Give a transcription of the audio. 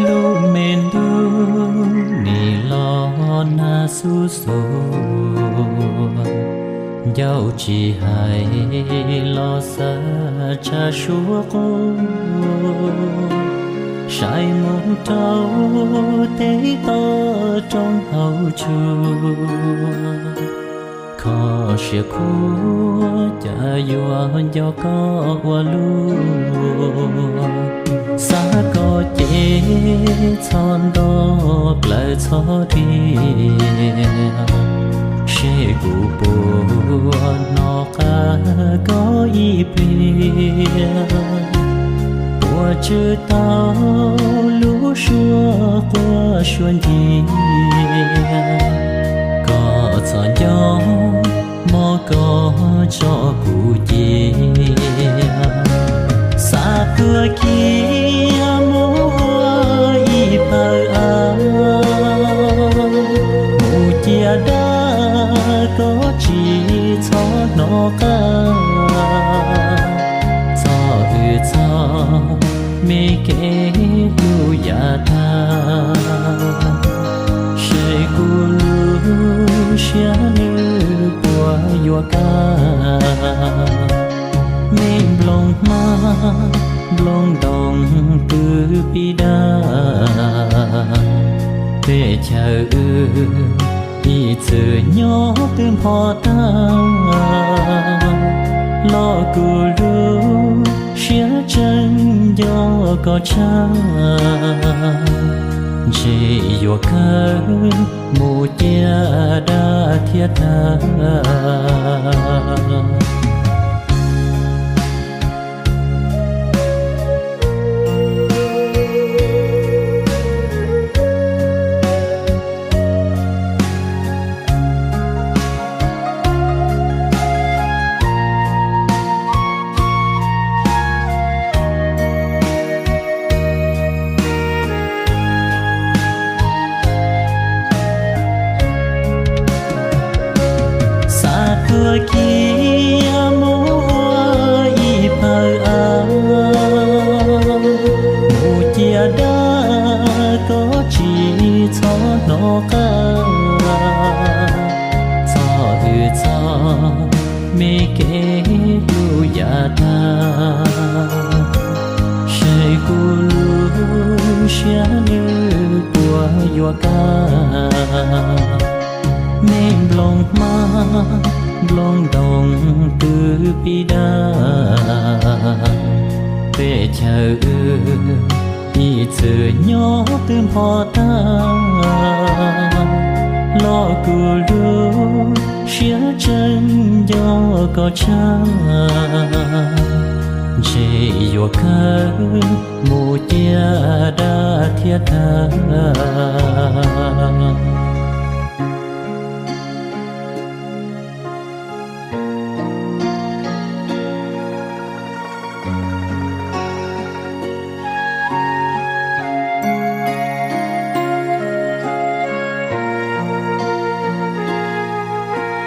lu men du ni lo na su su dẫu chỉ hay lo xa cha chúa cô sai một trâu tế to trong hậu chùa khó sẽ khu cha do có qua lu xa có chế son đó lại cho đi sẽ cụ bùa nó cả có ý bia qua chữ tao lũ xua qua xuân đi có cho nhau mò có cho cụ gì xa cửa kia mua y bờ áo mù chia đã có chỉ cho nó cả cho mê kế lu ya ta sẽ cu lu xia như qua yo ca mê blong ma blong dong từ bi đa để chờ đi chờ nhỏ tìm họ ta lo cu lu xia chân do có cha chỉ yo cơ mù tia đã thiết tha cửa kia mua y bờ áo mù chia đã có chỉ cho nó cả cho mê kế lu ya ta sẽ cu lu xia như của yo ca nên blong ma blong dong từ bi đa để chờ đi chờ nhỏ tìm họ ta lo cu lu xia chân do có cha chỉ yo cơ mù tia đã thiết tha